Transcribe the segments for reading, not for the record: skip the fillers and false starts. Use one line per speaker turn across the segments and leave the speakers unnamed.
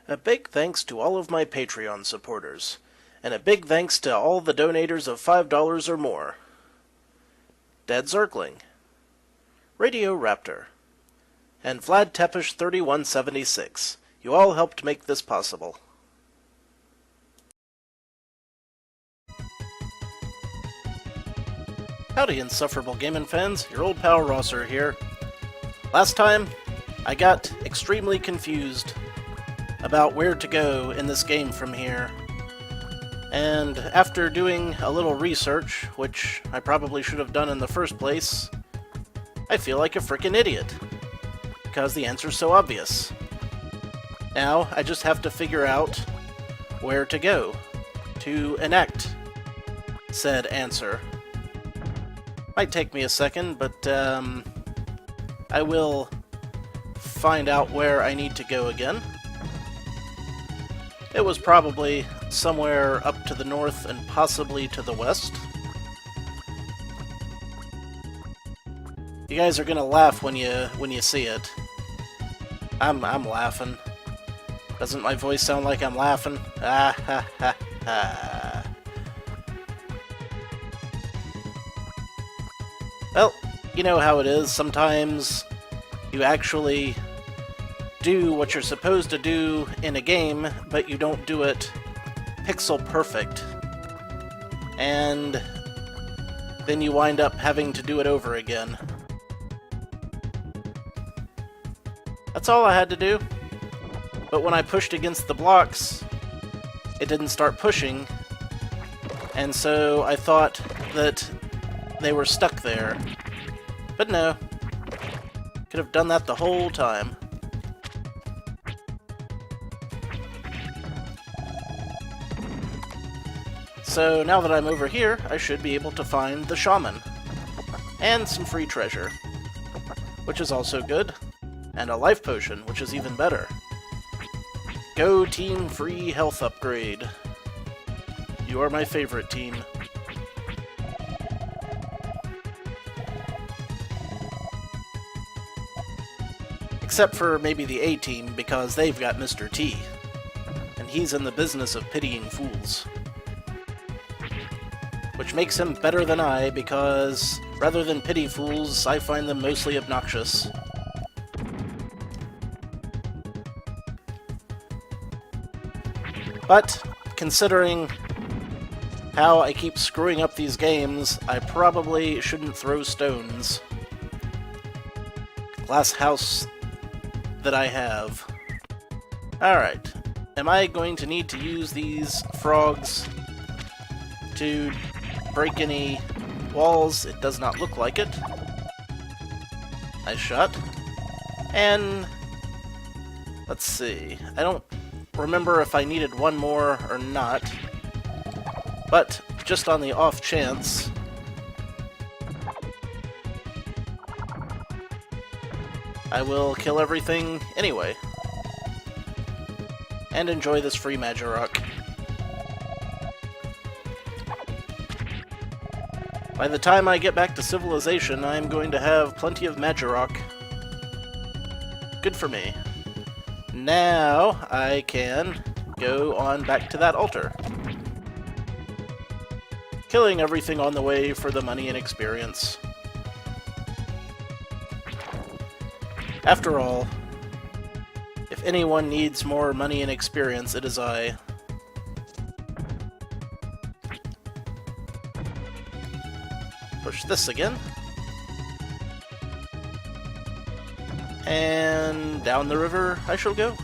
A big thanks to all of my Patreon supporters, and a big thanks to all the donators of $5 or more. Dead Zergling, Radio Raptor, and Vlad Tepish 3176. You all helped make this possible. Howdy, Insufferable Gaming fans, your old pal Rosser here. Last time, I got extremely confused about where to go in this game from here. And after doing a little research, which I probably should have done in the first place, I feel like a frickin' idiot, because the answer's so obvious. Now, I just have to figure out where to go to enact said answer. Might take me a second, but I will find out where I need to go again. It was probably somewhere up to the north and possibly to the west. You guys are gonna laugh when you see it. I'm laughing. Doesn't my voice sound like I'm laughing? Ah ha ha ha. Well, you know how it is. Sometimes you actually do what you're supposed to do in a game, but you don't do it pixel perfect. And then you wind up having to do it over again. That's all I had to do. But when I pushed against the blocks, it didn't start pushing, and so I thought that they were stuck there. But no. Could have done that the whole time. So now that I'm over here, I should be able to find the shaman. And some free treasure, which is also good. And a life potion, which is even better. Go team free health upgrade. You are my favorite team. Except for maybe the A-team, because they've got Mr. T. And he's in the business of pitying fools. Which makes him better than I, because rather than pity fools, I find them mostly obnoxious. But, considering how I keep screwing up these games, I probably shouldn't throw stones. Glass house that I have. Alright. Am I going to need to use these frogs to break any walls? It does not look like it. Nice shot. And let's see. I don't remember if I needed one more or not, but just on the off chance, I will kill everything anyway, and enjoy this free Majorok. By the time I get back to civilization, I'm going to have plenty of Majorok. Good for me. Now I can go on back to that altar. Killing everything on the way for the money and experience. After all, if anyone needs more money and experience, it is I. Push this again. And down the river I shall go.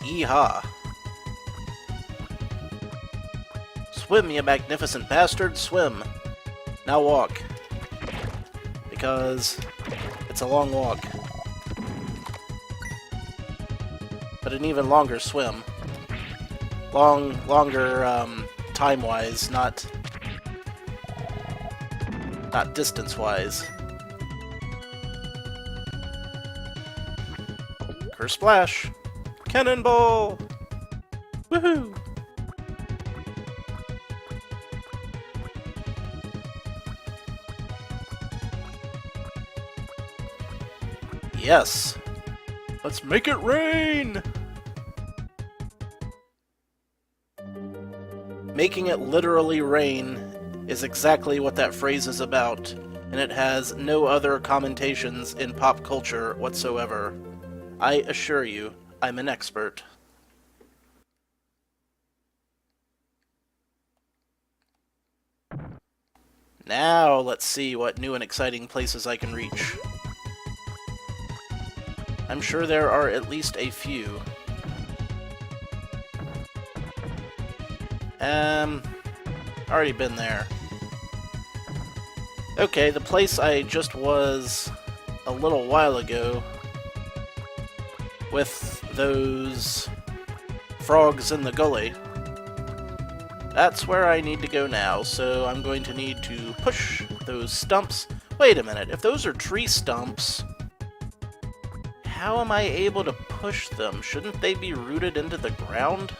Yeehaw. Swim, you magnificent bastard, swim. Now walk. Because it's a long walk. But an even longer swim. Longer, time-wise, not distance-wise. Kersplash! Cannonball! Woohoo! yes. Let's make it rain! Making it literally rain is exactly what that phrase is about, and it has no other commentations in pop culture whatsoever. I assure you, I'm an expert. Now let's see what new and exciting places I can reach. I'm sure there are at least a few. Already been there. Okay, the place I just was a little while ago with those frogs in the gully. That's where I need to go now, so I'm going to need to push those stumps. Wait a minute, if those are tree stumps, how am I able to push them? Shouldn't they be rooted into the ground?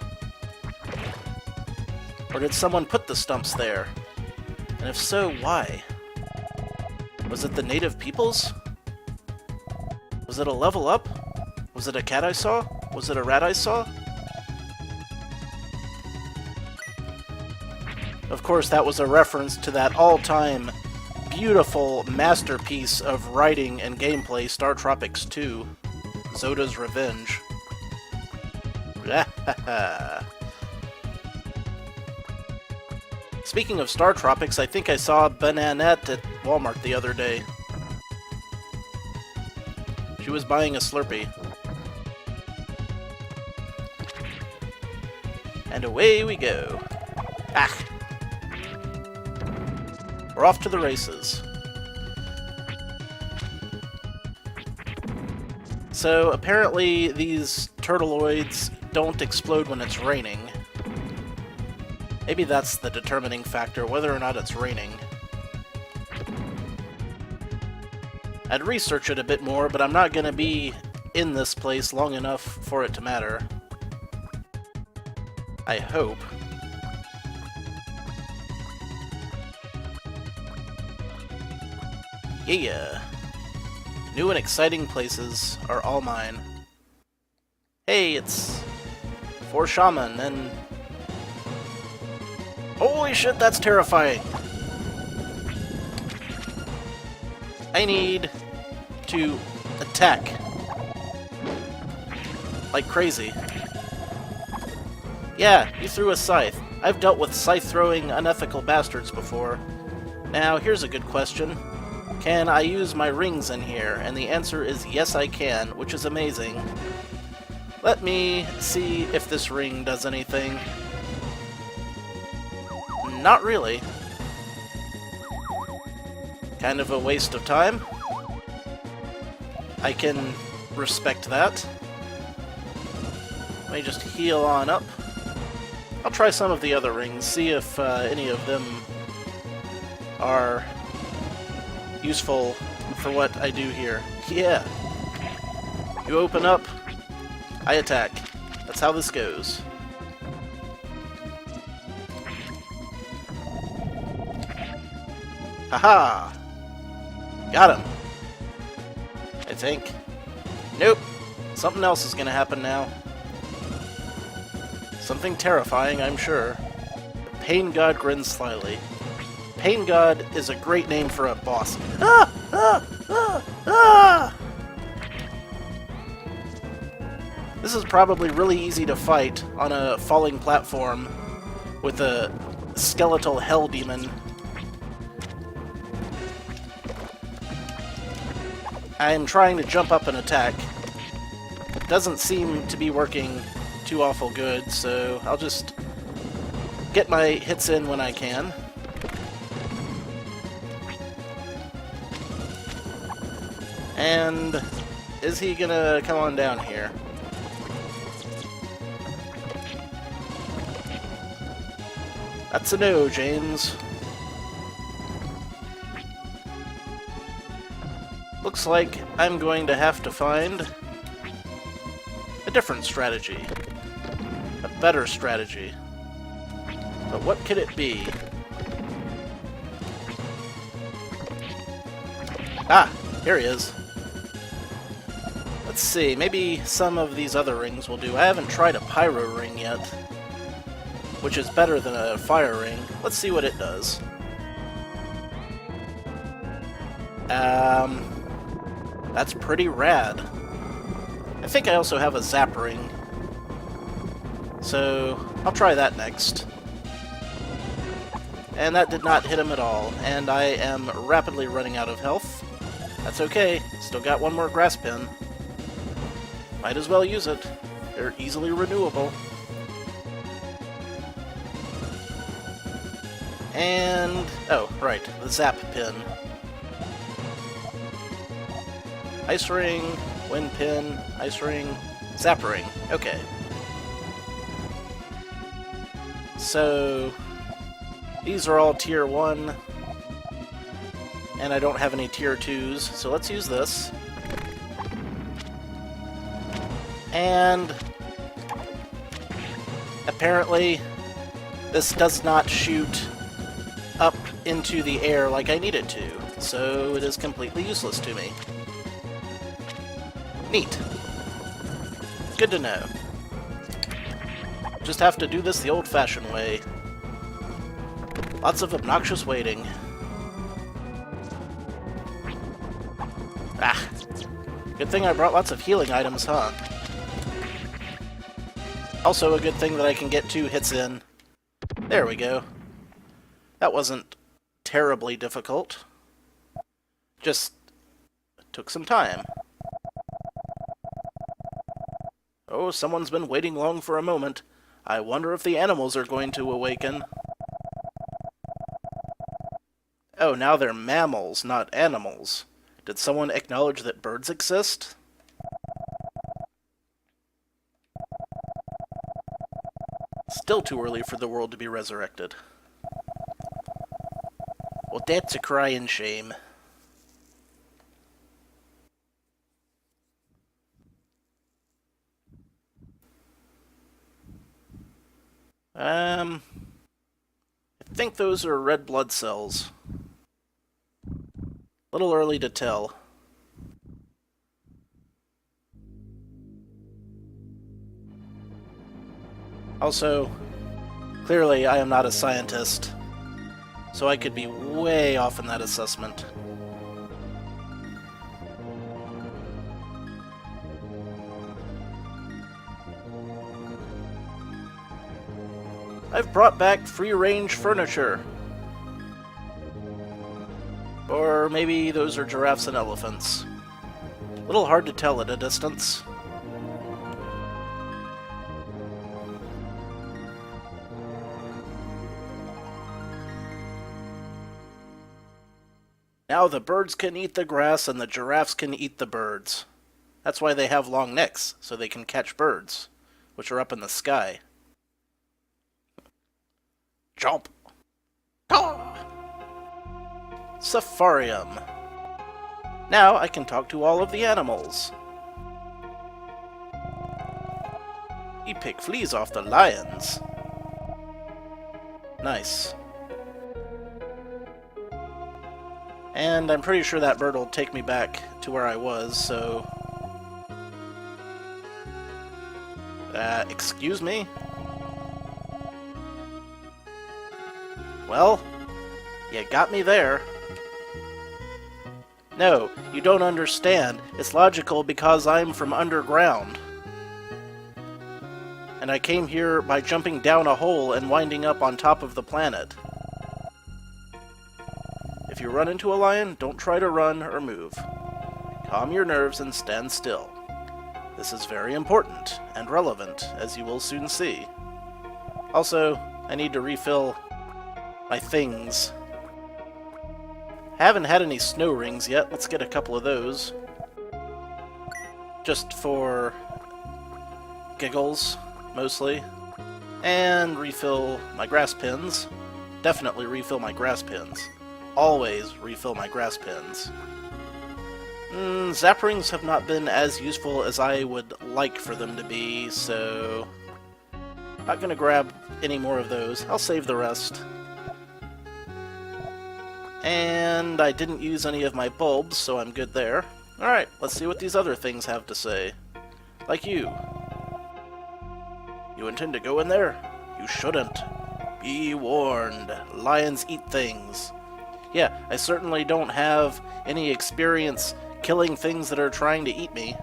Or did someone put the stumps there? And if so, why? Was it the native peoples? Was it a level up? Was it a cat I saw? Was it a rat I saw? Of course, that was a reference to that all-time beautiful masterpiece of writing and gameplay, Star Tropics 2, Zoda's Revenge. Speaking of Star Tropics, I think I saw Bananette at Walmart the other day. She was buying a Slurpee. And away we go. Ah! We're off to the races. So, apparently these turtleoids don't explode when it's raining. Maybe that's the determining factor, whether or not it's raining. I'd research it a bit more, but I'm not going to be in this place long enough for it to matter. I hope. Yeah. New and exciting places are all mine. Hey, it's 4 Shaman, and... Holy shit, that's terrifying! I need to attack. Like crazy. Yeah, you threw a scythe. I've dealt with scythe-throwing unethical bastards before. Now, here's a good question. Can I use my rings in here? And the answer is yes, I can, which is amazing. Let me see if this ring does anything. Not really. Kind of a waste of time. I can respect that. Let me just heal on up. I'll try some of the other rings, see if any of them are useful for what I do here. Yeah. You open up, I attack. That's how this goes. Haha! Got him. I think. Nope. Something else is gonna happen now. Something terrifying, I'm sure. The Pain God grins slyly. Pain God is a great name for a boss. Ah! Ah! Ah! Ah! This is probably really easy to fight on a falling platform with a skeletal hell demon. I'm trying to jump up and attack. Doesn't seem to be working too awful good, so I'll just get my hits in when I can. And is he gonna come on down here? That's a no, James. Looks like I'm going to have to find a different strategy. A better strategy. But what could it be? Ah, here he is. Let's see, maybe some of these other rings will do. I haven't tried a pyro ring yet, which is better than a fire ring. Let's see what it does. That's pretty rad. I think I also have a zap ring, so I'll try that next. And that did not hit him at all, and I am rapidly running out of health. That's okay, still got one more grass pin. Might as well use it. They're easily renewable. And... oh, right, the zap pin. Ice ring, wind pin, ice ring, zap ring. Okay. So... these are all tier 1. And I don't have any tier 2s, so let's use this. And... apparently, this does not shoot up into the air like I need it to, so it is completely useless to me. Neat. Good to know. Just have to do this the old-fashioned way. Lots of obnoxious waiting. Ah. Good thing I brought lots of healing items, huh? Also a good thing that I can get 2 hits in. There we go. That wasn't terribly difficult. Just took some time. Oh, someone's been waiting long for a moment. I wonder if the animals are going to awaken. Oh, now they're mammals, not animals. Did someone acknowledge that birds exist? Still too early for the world to be resurrected. Well, that's a crying shame. I think those are red blood cells. A little early to tell. Also, clearly I am not a scientist, so I could be way off in that assessment. I've brought back free-range furniture. Or maybe those are giraffes and elephants. A little hard to tell at a distance. Now the birds can eat the grass and the giraffes can eat the birds. That's why they have long necks, so they can catch birds, which are up in the sky. Jump! Safarium. Now I can talk to all of the animals. You pick fleas off the lions. Nice. And I'm pretty sure that bird will take me back to where I was, so... excuse me? Well, you got me there. No, you don't understand. It's logical because I'm from underground. And I came here by jumping down a hole and winding up on top of the planet. If you run into a lion, don't try to run or move. Calm your nerves and stand still. This is very important and relevant, as you will soon see. Also, I need to refill my things. Haven't had any snow rings yet. Let's get a couple of those. Just for giggles, mostly. And refill my grass pins. Definitely refill my grass pins. Always refill my grass pins. Zap rings have not been as useful as I would like for them to be, so... not gonna grab any more of those. I'll save the rest. And I didn't use any of my bulbs, so I'm good there. Alright, let's see what these other things have to say. Like you. You intend to go in there? You shouldn't. Be warned. Lions eat things. Yeah, I certainly don't have any experience killing things that are trying to eat me.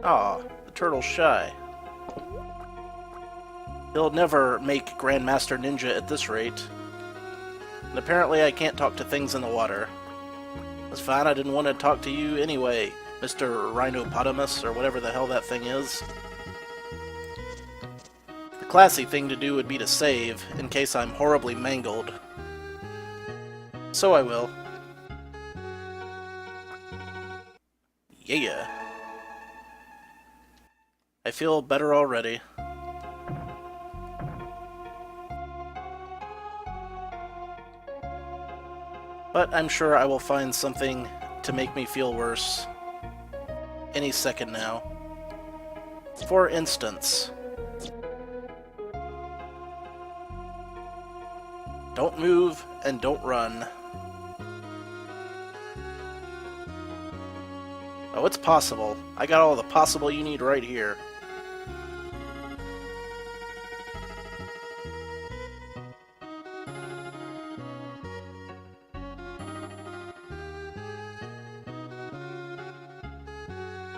Aw, the turtle's shy. He'll never make Grandmaster Ninja at this rate. And apparently I can't talk to things in the water. That's fine, I didn't want to talk to you anyway, Mr. Rhinopotamus, or whatever the hell that thing is. The classy thing to do would be to save, in case I'm horribly mangled. So I will. Yeah. I feel better already. But I'm sure I will find something to make me feel worse any second now. For instance, don't move and don't run. Oh, it's possible. I got all the possible you need right here.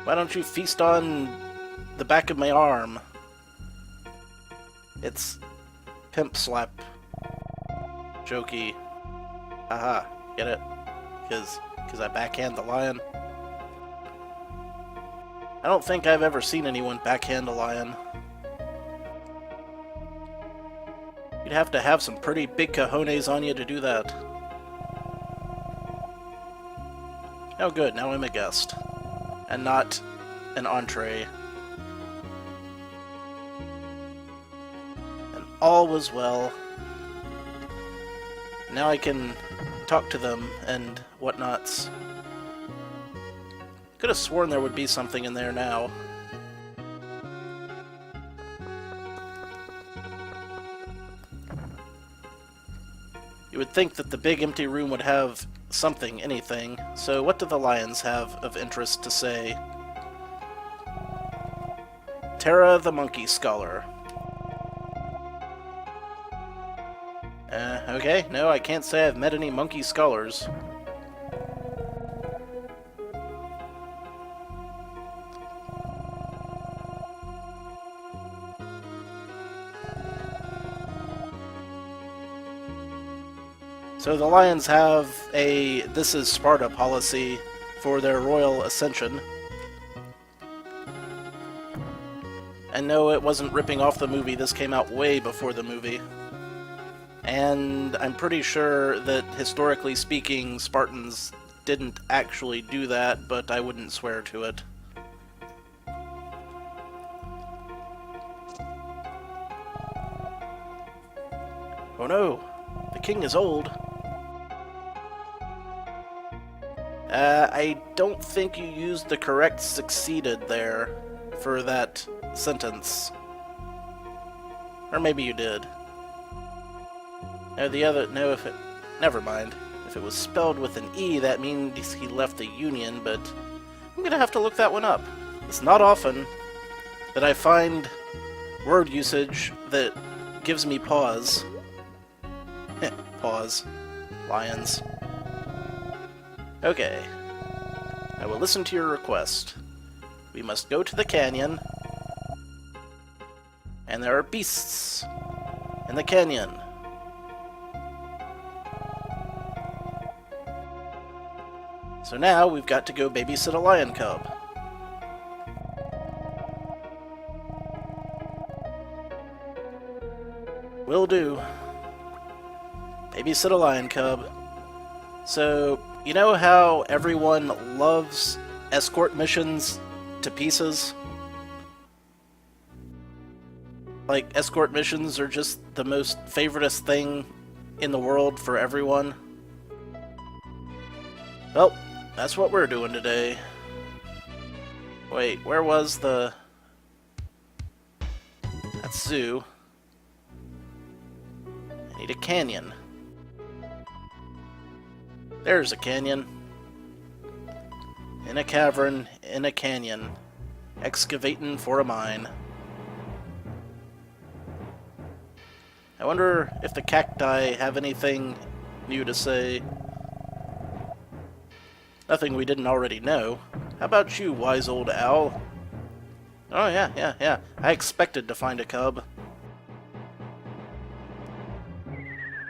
Why don't you feast on the back of my arm? It's pimp slap. Jokey. Haha, get it? Because I backhand the lion? I don't think I've ever seen anyone backhand a lion. You'd have to have some pretty big cojones on you to do that. Oh good, now I'm a guest. And not an entree. And all was well. Now I can talk to them and whatnots. Could have sworn there would be something in there now. You would think that the big empty room would have something, anything. So what do the lions have of interest to say? Terra the Monkey Scholar. Okay, no, I can't say I've met any monkey scholars. So the Lions have a "This is Sparta" policy for their royal ascension. And no, it wasn't ripping off the movie, this came out way before the movie. And I'm pretty sure that, historically speaking, Spartans didn't actually do that, but I wouldn't swear to it. Oh no, the king is old. I don't think you used the correct succeeded there for that sentence. Or maybe you did. No, the other, no, if it, never mind. If it was spelled with an E, that means he left the Union, but I'm gonna have to look that one up. It's not often that I find word usage that gives me pause. Pause. Lions. Okay. I will listen to your request. We must go to the canyon. And there are beasts in the canyon. So now we've got to go babysit a lion cub. Will do. Babysit a lion cub. So, you know how everyone loves escort missions to pieces? Like, escort missions are just the most favoritist thing in the world for everyone. Well, that's what we're doing today. Wait, where was the... That's zoo. I need a canyon. There's a canyon. In a cavern, in a canyon, excavating for a mine. I wonder if the cacti have anything new to say. Nothing we didn't already know. How about you, wise old owl? Oh yeah. I expected to find a cub.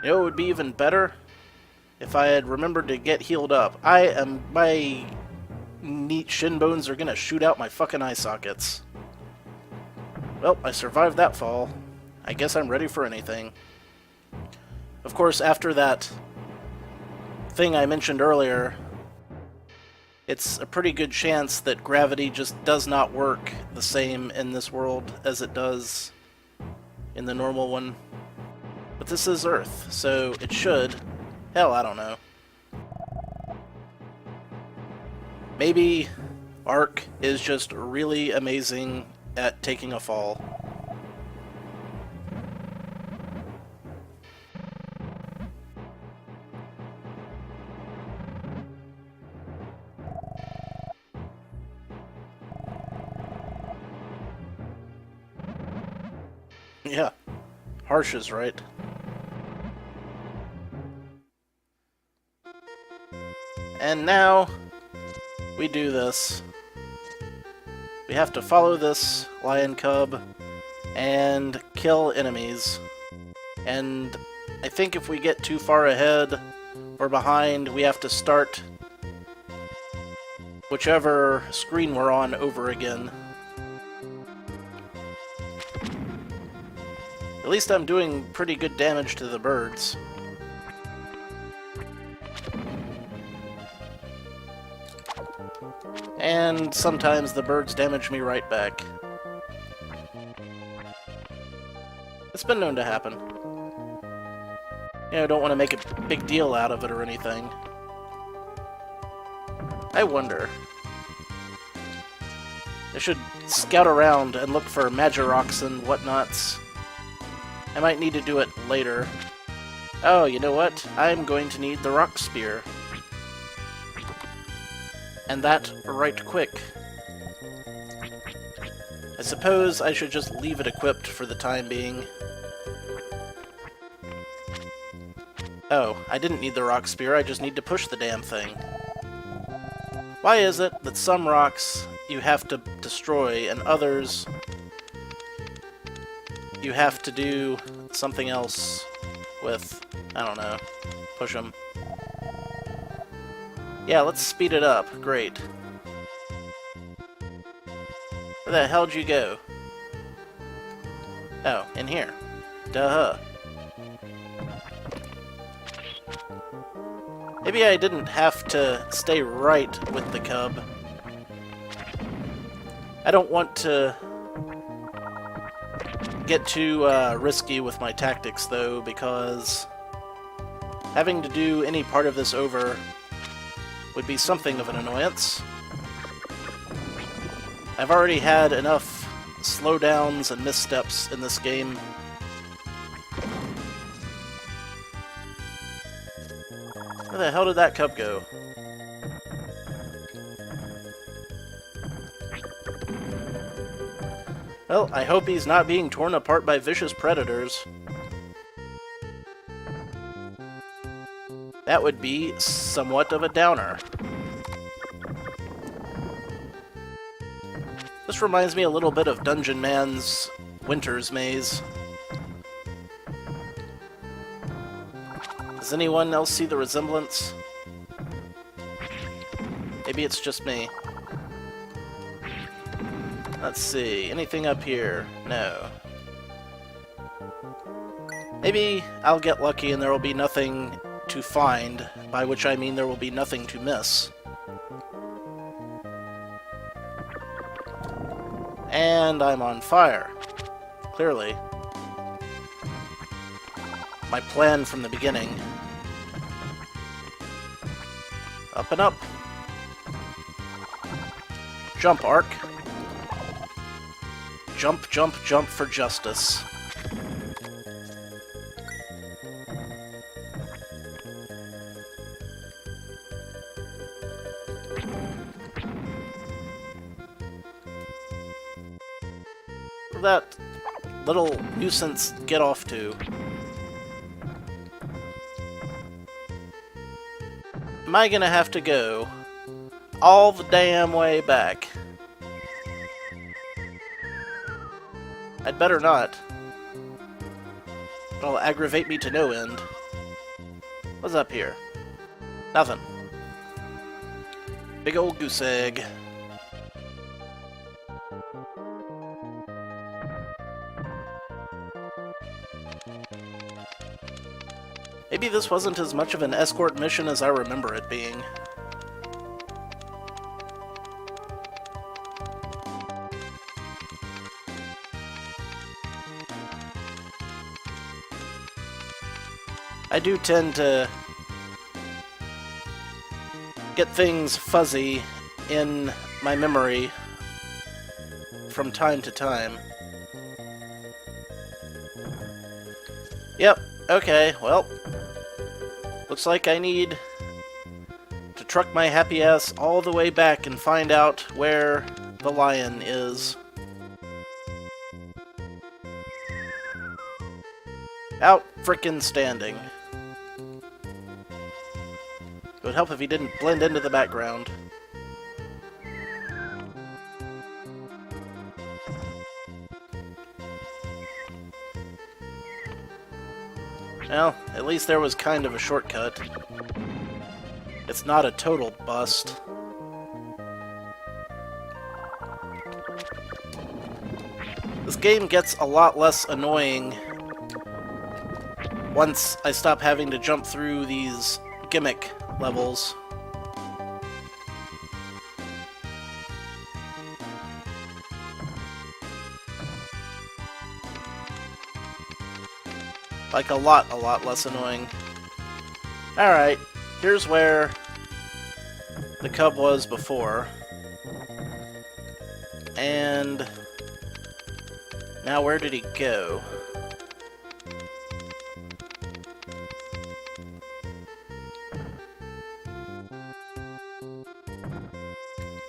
You know, it would be even better if I had remembered to get healed up. My neat shin bones are gonna shoot out my fucking eye sockets. Well, I survived that fall. I guess I'm ready for anything. Of course, after that thing I mentioned earlier, it's a pretty good chance that gravity just does not work the same in this world as it does in the normal one. But this is Earth, so it should. Hell, I don't know. Maybe Ark is just really amazing at taking a fall. Yeah, harsh is right. And now we do this. We have to follow this lion cub and kill enemies. And I think if we get too far ahead or behind, we have to start whichever screen we're on over again. At least I'm doing pretty good damage to the birds. And sometimes the birds damage me right back. It's been known to happen. You know, I don't want to make a big deal out of it or anything. I wonder. I should scout around and look for Magiroks and whatnots. I might need to do it later. Oh, you know what? I'm going to need the rock spear. And that right quick. I suppose I should just leave it equipped for the time being. Oh, I didn't need the rock spear, I just need to push the damn thing. Why is it that some rocks you have to destroy and others you have to do something else with? I don't know. Push them. Yeah, let's speed it up. Great. Where the hell'd you go? Oh, in here. Duh. Maybe I didn't have to stay right with the cub. I don't want to get too risky with my tactics, though, because having to do any part of this over would be something of an annoyance. I've already had enough slowdowns and missteps in this game. Where the hell did that cub go? Well, I hope he's not being torn apart by vicious predators. That would be somewhat of a downer. This reminds me a little bit of Dungeon Man's Winter's Maze. Does anyone else see the resemblance? Maybe it's just me. Let's see, anything up here? No. Maybe I'll get lucky and there will be nothing to find, by which I mean there will be nothing to miss. And I'm on fire. Clearly. My plan from the beginning. Up and up. Jump, Ark. Jump, jump, jump for justice. did that little nuisance get off to? Am I gonna have to go all the damn way back? I'd better not. It'll aggravate me to no end. What's up here? Nothing. Big old goose egg. Maybe this wasn't as much of an escort mission as I remember it being. I do tend to get things fuzzy in my memory from time to time. Yep, okay, well, looks like I need to truck my happy ass all the way back and find out where the lion is. Out frickin' standing. It would help if he didn't blend into the background. Well, at least there was kind of a shortcut. It's not a total bust. This game gets a lot less annoying once I stop having to jump through these gimmick levels. Like a lot less annoying. Alright, here's where the cub was before. And now where did he go?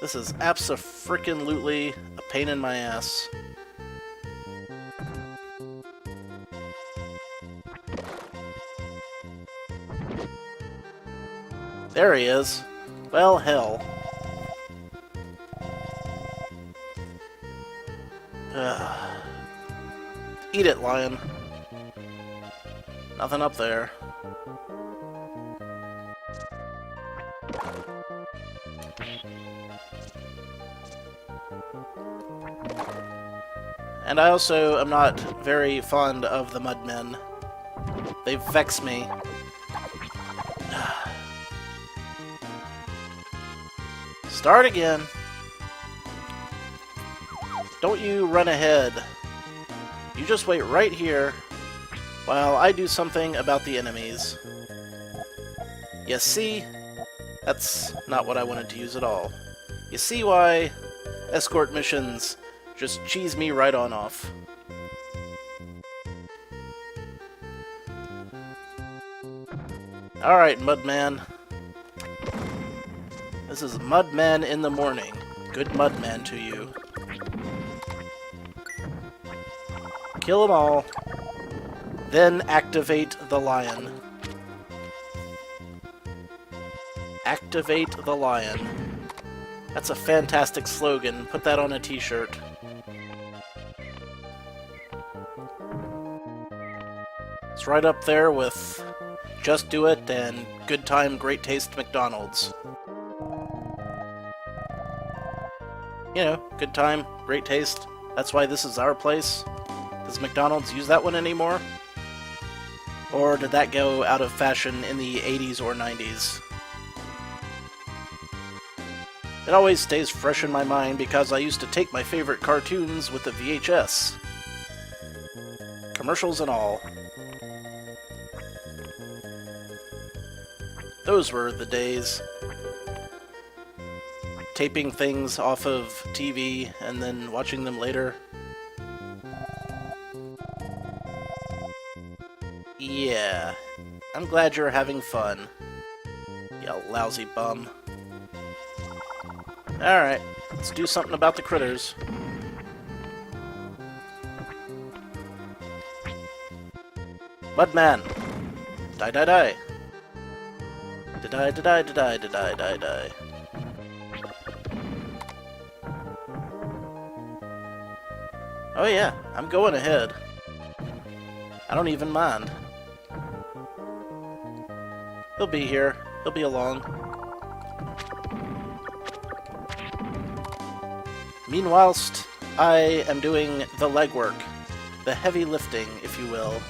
This is abso-frickin-lutely a pain in my ass. There he is. Well, hell. Ugh. Eat it, lion. Nothing up there. And I also am not very fond of the Mudmen. They vex me. Start again. Don't you run ahead. You just wait right here while I do something about the enemies. You see? That's not what I wanted to use at all. You see why escort missions just cheese me right on off. Alright, Mudman. This is Mudman in the morning. Good Mudman to you. Kill them all. Then activate the lion. Activate the lion. That's a fantastic slogan. Put that on a t-shirt. It's right up there with Just Do It and Good Time, Great Taste McDonald's. You know, good time, great taste. That's why this is our place. Does McDonald's use that one anymore? Or did that go out of fashion in the 80s or 90s? It always stays fresh in my mind because I used to take my favorite cartoons with the VHS. Commercials and all. Those were the days. Taping things off of TV and then watching them later. Yeah, I'm glad you're having fun, you lousy bum. Alright, let's do something about the critters. Mudman! Die, die, die! Die, die, die, die, die, die, die, die. Oh yeah, I'm going ahead. I don't even mind. He'll be here. He'll be along. Meanwhilest, I am doing the legwork. The heavy lifting, if you will.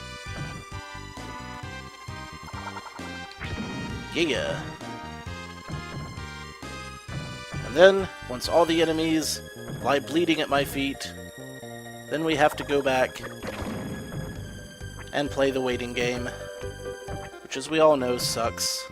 Yeah. And then, once all the enemies lie bleeding at my feet, then we have to go back and play the waiting game, which, as we all know, sucks.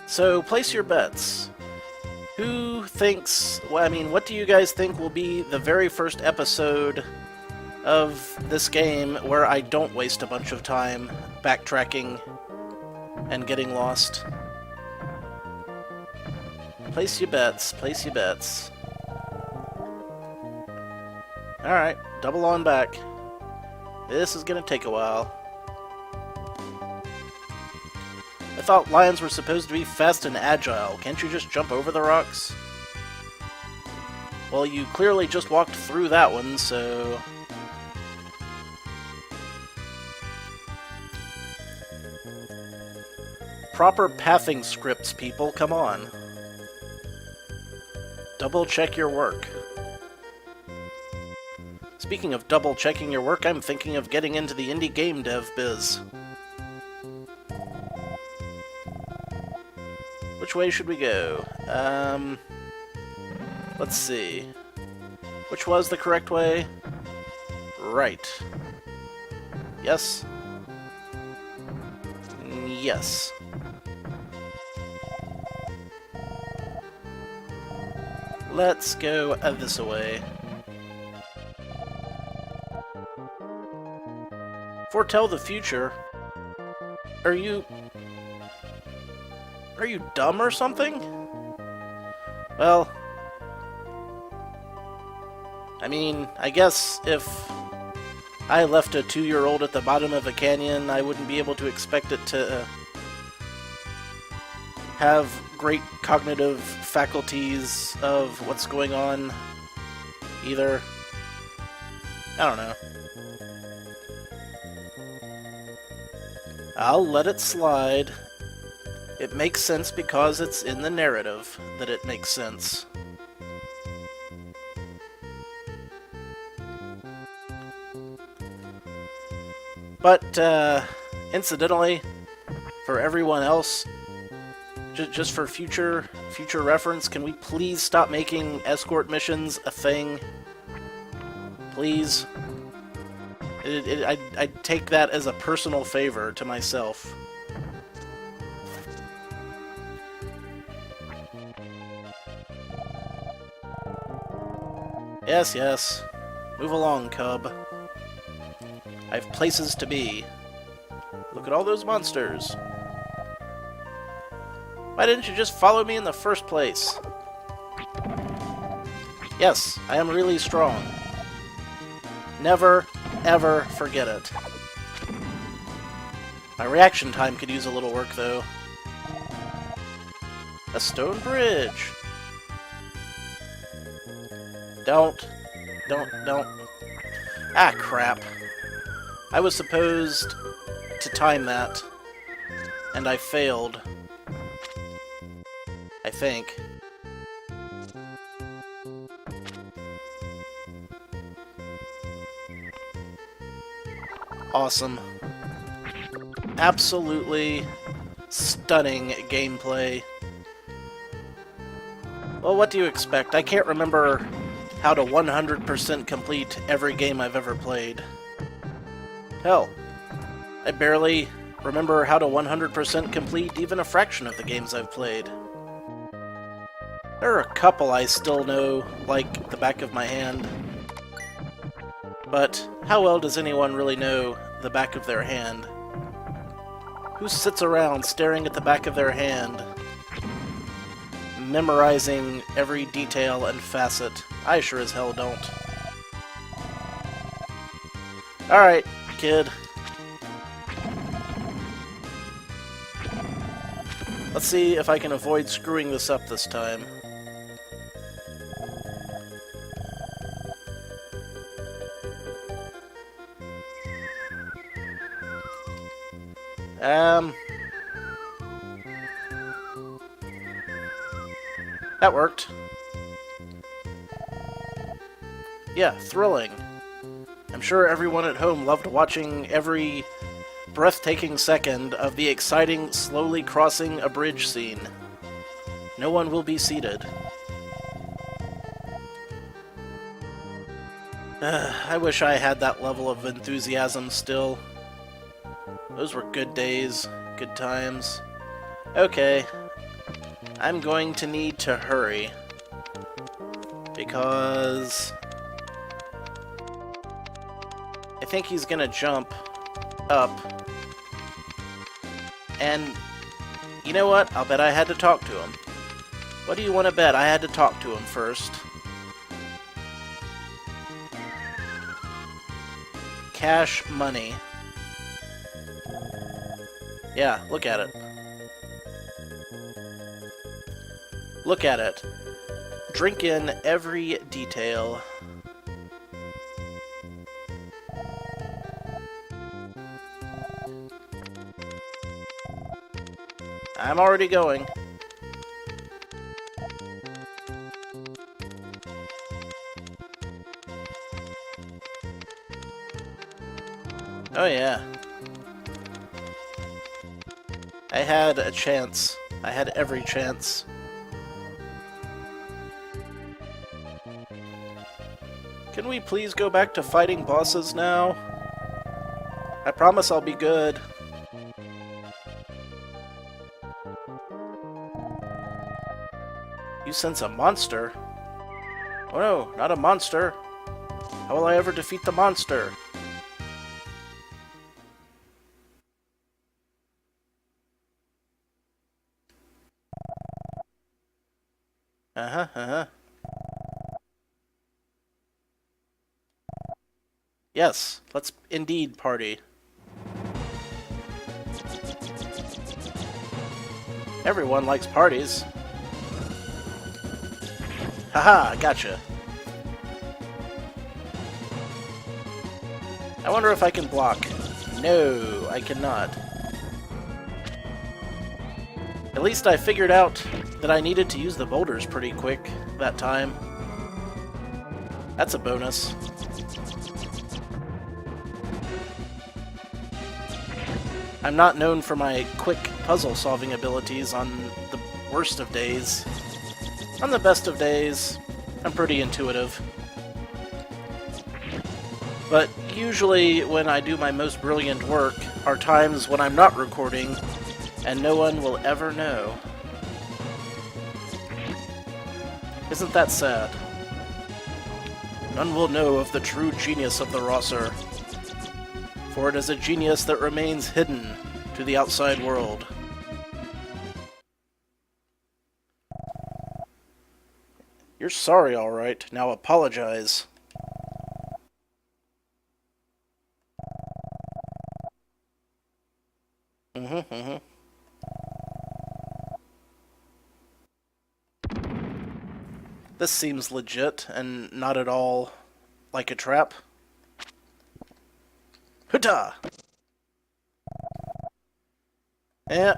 So, place your bets. Who thinks... Well, I mean, what do you guys think will be the very first episode of this game where I don't waste a bunch of time backtracking and getting lost? Place your bets. Place your bets. Alright, double on back. This is gonna take a while. I thought lions were supposed to be fast and agile. Can't you just jump over the rocks? Well, you clearly just walked through that one, so... Proper pathing scripts, people, come on. Double check your work. Speaking of double checking your work, I'm thinking of getting into the indie game dev biz. Which way should we go? Let's see. Which was the correct way? Right. Yes? Yes. Let's go this way. Foretell the future? Are you dumb or something? Well, I mean, I guess if I left a 2-year-old at the bottom of a canyon, I wouldn't be able to expect it to have great cognitive faculties of what's going on either. I don't know. I'll let it slide. It makes sense because it's in the narrative that it makes sense. But, incidentally, for everyone else, just for future reference, can we please stop making escort missions a thing? Please? I'd take that as a personal favor to myself. Yes, yes. Move along, cub. I have places to be. Look at all those monsters. Why didn't you just follow me in the first place? Yes, I am really strong. Never, ever forget it. My reaction time could use a little work, though. A stone bridge. Don't. Ah, crap. I was supposed to time that, and I failed. I think. Awesome. Absolutely stunning gameplay. Well, what do you expect? I can't remember how to 100% complete every game I've ever played. Hell, I barely remember how to 100% complete even a fraction of the games I've played. There are a couple I still know, like the back of my hand. But how well does anyone really know the back of their hand? Who sits around staring at the back of their hand, memorizing every detail and facet? I sure as hell don't. Alright, kid. Let's see if I can avoid screwing this up this time. That worked. Yeah, thrilling. I'm sure everyone at home loved watching every breathtaking second of the exciting, slowly crossing a bridge scene. No one will be seated. I wish I had that level of enthusiasm still. Those were good days, good times. Okay, I'm going to need to hurry, because I think he's gonna jump up, and you know what? I'll bet I had to talk to him. What do you want to bet? I had to talk to him first. Cash money. Yeah, look at it. Look at it. Drink in every detail. I'm already going. Oh yeah. I had a chance. I had every chance. Can we please go back to fighting bosses now? I promise I'll be good. You sense a monster? Oh no, not a monster. How will I ever defeat the monster? Uh-huh, uh-huh. Yes, let's indeed party. Everyone likes parties. Haha, gotcha. I wonder if I can block. No, I cannot. At least I figured out that I needed to use the boulders pretty quick that time. That's a bonus. I'm not known for my quick puzzle-solving abilities on the worst of days. On the best of days, I'm pretty intuitive. But usually when I do my most brilliant work are times when I'm not recording and no one will ever know. Isn't that sad? None will know of the true genius of the Rosser, for it is a genius that remains hidden to the outside world. You're sorry, all right. Now apologize. This seems legit and not at all like a trap. Huta! Yeah.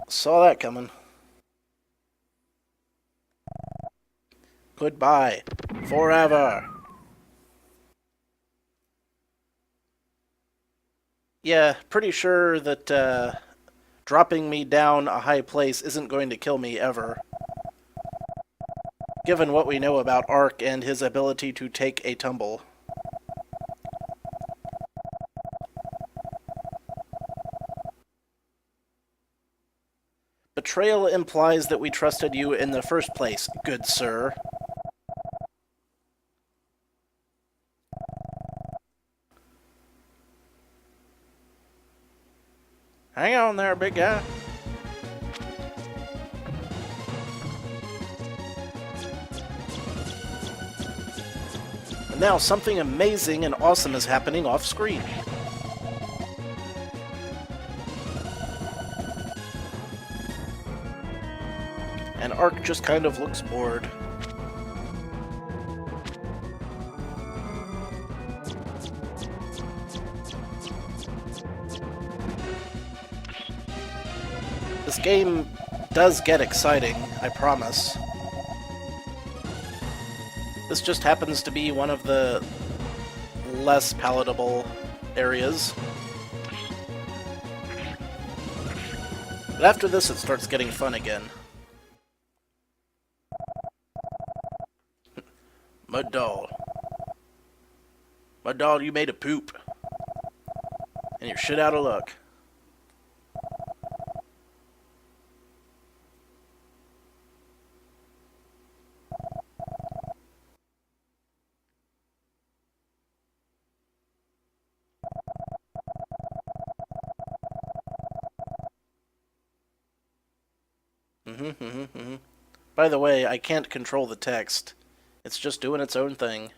Saw that coming. Goodbye. Forever. Yeah, pretty sure that dropping me down a high place isn't going to kill me ever. Given what we know about Ark and his ability to take a tumble. Betrayal implies that we trusted you in the first place, good sir. Hang on there, big guy. And now something amazing and awesome is happening off screen. And Ark just kind of looks bored. This game does get exciting, I promise. This just happens to be one of the less palatable areas. But after this, it starts getting fun again. Mud doll. Mud doll, you made a poop. And you're shit out of luck. By the way, I can't control the text. It's just doing its own thing.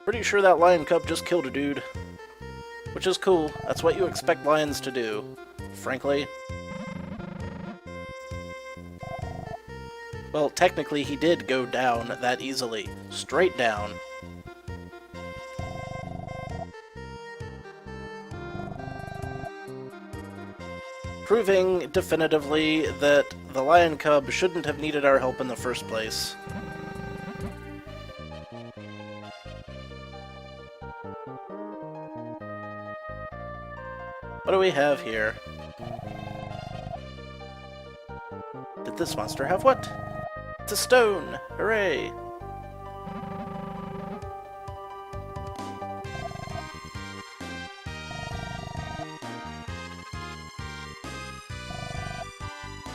Pretty sure that lion cub just killed a dude. Which is cool. That's what you expect lions to do, frankly. Well, technically he did go down that easily. Straight down. Proving definitively that the lion cub shouldn't have needed our help in the first place. What do we have here? Did this monster have what? It's a stone! Hooray!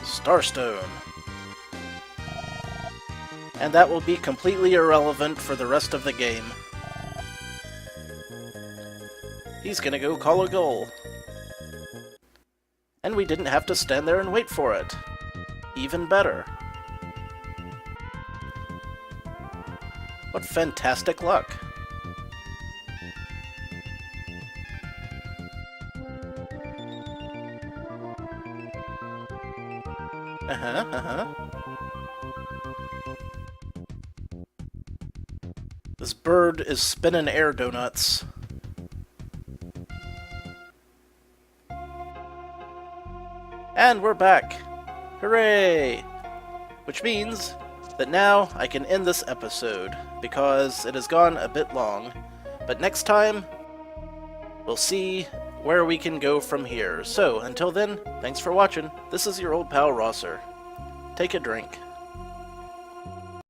Starstone. And that will be completely irrelevant for the rest of the game. He's gonna go call a goal. And we didn't have to stand there and wait for it. Even better. What fantastic luck. This bird is spinning air donuts. And we're back! Hooray! Which means that now I can end this episode, because it has gone a bit long. But next time, we'll see where we can go from here. So, until then, thanks for watching. This is your old pal Rosser. Take a drink.